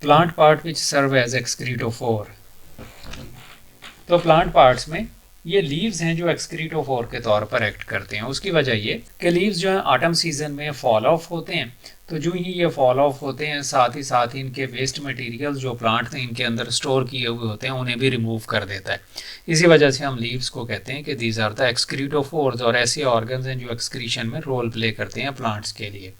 Plant part which serve as excretophore. तो plant parts में ये लीव्स हैं जो एक्सक्रीटोफोर के तौर पर एक्ट करते हैं। उसकी वजह ये कि लीव्स जो है ऑटम सीजन में फॉल ऑफ होते हैं, तो जो ही ये फॉल ऑफ होते हैं साथ ही इनके वेस्ट मटेरियल जो प्लांट ने इनके अंदर स्टोर किए हुए होते हैं उन्हें भी रिमूव कर देता है। इसी वजह से हम लीव्स को कहते हैं कि दीज आर द एक्सक्रीटोफोर्स, और ऐसे ऑर्गन्स हैं जो एक्सक्रीशन में रोल प्ले करते हैं प्लांट्स के लिए।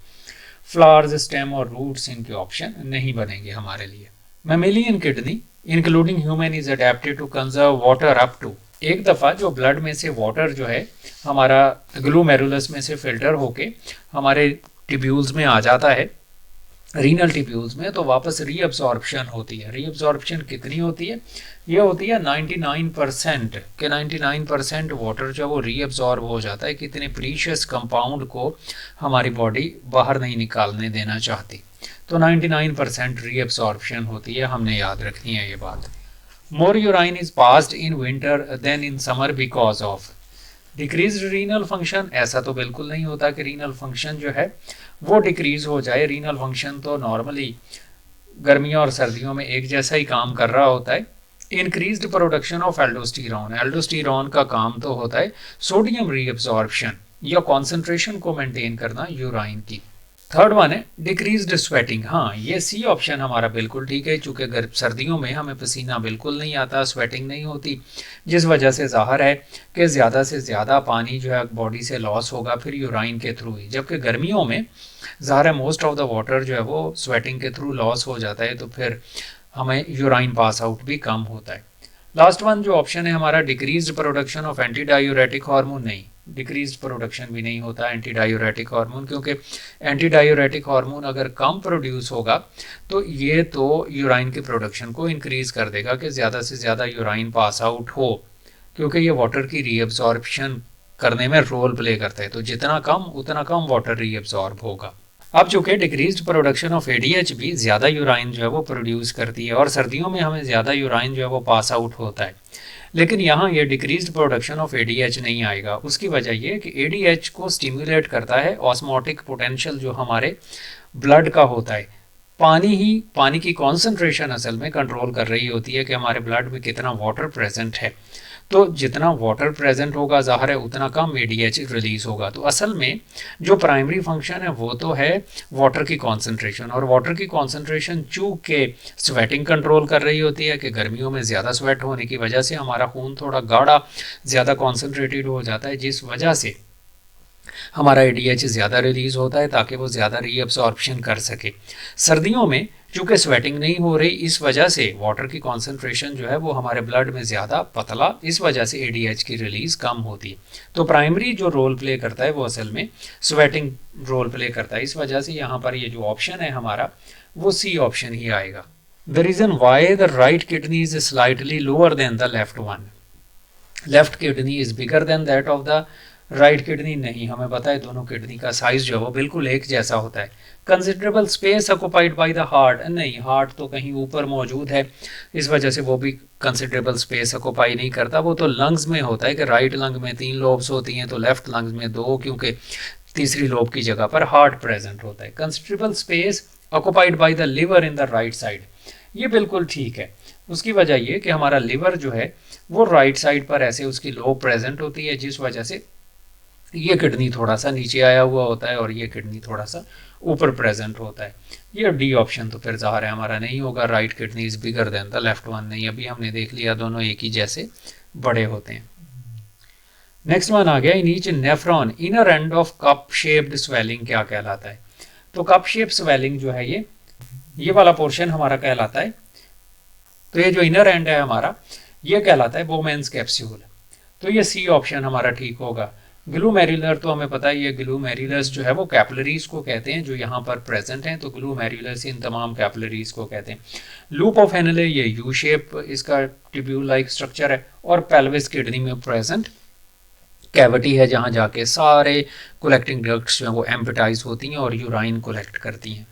फ्लावर्स, स्टेम और रूट्स इनके ऑप्शन नहीं बनेंगे हमारे लिए। Mammalian kidney including human is adapted to conserve water up to. एक दफ़ा जो ब्लड में से वाटर जो है हमारा ग्लोमेरुलस में से फिल्टर होके हमारे टिब्यूल्स में आ जाता है, रीनल टिब्यूल्स में, तो वापस रीअब्सॉर्प्शन होती है। रीअब्सॉर्प्शन कितनी होती है? ये होती है 99% के 99% वाटर जो वो रीअब्सॉर्ब हो जाता है। कितने प्रीशियस कंपाउंड को हमारी बॉडी बाहर नहीं निकालने देना चाहती, तो 99% रीअब्सॉर्प्शन होती है, हमने याद रखनी है ये बात। More urine is passed in winter than in summer because of decrease renal function. ऐसा तो बिल्कुल नहीं होता कि रीनल फंक्शन जो है वो डिक्रीज हो जाए। रीनल फंक्शन तो नॉर्मली गर्मियों और सर्दियों में एक जैसा ही काम कर रहा होता है। Increased production of aldosterone, aldosterone का काम तो होता है सोडियम रीअब्सॉर्प्शन या कॉन्सेंट्रेशन को मेंटेन करना यूराइन की। थर्ड वन है डिक्रीज्ड स्वेटिंग। हाँ, ये सी ऑप्शन हमारा बिल्कुल ठीक है, चूँकि सर्दियों में हमें पसीना बिल्कुल नहीं आता, स्वेटिंग नहीं होती, जिस वजह से ज़ाहिर है कि ज़्यादा से ज़्यादा पानी जो है बॉडी से लॉस होगा फिर यूराइन के थ्रू ही। जबकि गर्मियों में ज़ाहिर है मोस्ट ऑफ द वाटर जो है वो स्वेटिंग के थ्रू लॉस हो जाता है, तो फिर हमें यूराइन पास आउट भी कम होता है। लास्ट वन जो ऑप्शन है हमारा decreased production of anti diuretic hormone, नहीं, डिक्रीज्ड प्रोडक्शन भी नहीं होता एंटी डायूरेटिक हार्मोन, क्योंकि एंटी डायूरेटिक हार्मोन अगर कम प्रोड्यूस होगा तो ये तो यूराइन की प्रोडक्शन को इंक्रीज कर देगा कि ज़्यादा से ज़्यादा यूराइन पास आउट हो, क्योंकि ये वाटर की रीअब्सॉर्प्शन करने में रोल प्ले करता है। तो जितना कम उतना कम वाटर रीअब्सॉर्ब होगा। अब चूँकि डिक्रीज्ड प्रोडक्शन ऑफ एडीएच भी ज़्यादा यूराइन जो है वो प्रोड्यूस करती है और सर्दियों में हमें ज़्यादा यूराइन जो है वो पास आउट होता है, लेकिन यहाँ ये डिक्रीज्ड प्रोडक्शन ऑफ एडीएच नहीं आएगा। उसकी वजह ये कि एडीएच को स्टिमुलेट करता है ऑस्मोटिक पोटेंशियल जो हमारे ब्लड का होता है। पानी की कॉन्सेंट्रेशन असल में कंट्रोल कर रही होती है कि हमारे ब्लड में कितना वाटर प्रेजेंट है, तो जितना वाटर प्रेजेंट होगा ज़ाहिर है उतना कम एडीएच रिलीज होगा। तो असल में जो प्राइमरी फंक्शन है वो तो है वाटर की कॉन्सेंट्रेशन, और वाटर की कॉन्सेंट्रेशन चूँकि स्वेटिंग कंट्रोल कर रही होती है कि गर्मियों में ज़्यादा स्वेट होने की वजह से हमारा खून थोड़ा गाढ़ा ज़्यादा कॉन्सेंट्रेटेड हो जाता है, जिस वजह से हमारा एडीएच ज़्यादा रिलीज़ होता है ताकि वो ज़्यादा रीअब्सॉर्प्शन कर सके। सर्दियों में चूँकि स्वेटिंग नहीं हो रही, इस वजह से वाटर की कॉन्सेंट्रेशन जो है वो हमारे ब्लड में ज़्यादा पतला, इस वजह से एडीएच की रिलीज़ कम होती है। तो प्राइमरी जो रोल प्ले करता है वो असल में स्वेटिंग रोल प्ले करता है। इस वजह से यहाँ पर ये जो ऑप्शन है हमारा वो सी ऑप्शन ही आएगा। The reason why the right kidney is slightly lower than the left one. Left kidney is bigger than that of the right kidney, नहीं, हमें पता है दोनों किडनी का साइज जो है वो बिल्कुल एक जैसा होता है। Considerable space occupied by the heart, नहीं, हार्ट तो कहीं ऊपर मौजूद है, इस वजह से वो भी कंसिडरेबल स्पेस ऑक्युपाई नहीं करता। वो तो लंग्स में होता है कि राइट लंग में 3 लोब्स होती हैं तो लेफ्ट लंग्स में 2, क्योंकि तीसरी लोब की जगह पर हार्ट प्रेजेंट होता है। Considerable space occupied by the liver in the right side, ये बिल्कुल ठीक है। उसकी वजह ये कि हमारा लिवर जो है वो राइट साइड पर ऐसे उसकी लोब प्रेजेंट होती है, जिस वजह से ये किडनी थोड़ा सा नीचे आया हुआ होता है और ये किडनी थोड़ा सा ऊपर प्रेजेंट होता है। ये डी ऑप्शन तो फिर ज़ाहिर है हमारा नहीं होगा, right kidney is bigger than the left one, नहीं, अभी हमने देख लिया दोनों एक ही जैसे बड़े होते हैं। नेक्स्ट वन आ गया, in each nephron inner end of cup shaped swelling क्या कहलाता है। तो कप शेप स्वेलिंग जो है ये वाला पोर्शन हमारा कहलाता है, तो ये जो इनर एंड है हमारा ये कहलाता है बोमेन्स कैप्सूल, तो ये सी ऑप्शन हमारा ठीक होगा। ग्लूमेरुलर तो हमें पता ही है, ग्लूमेरुलस जो है वो कैपिलरीज को कहते हैं जो यहाँ पर प्रेजेंट हैं, तो ग्लूमेरुलस इन तमाम कैपिलरीज को कहते हैं। लूप ऑफ हेनले ये यू शेप इसका ट्यूब्यूल लाइक स्ट्रक्चर है, और पेल्विस किडनी में प्रेजेंट कैविटी है जहाँ जाके सारे कलेक्टिंग डक्ट्स जो है वो एम्पिटाइज होती हैं और यूराइन कलेक्ट करती हैं।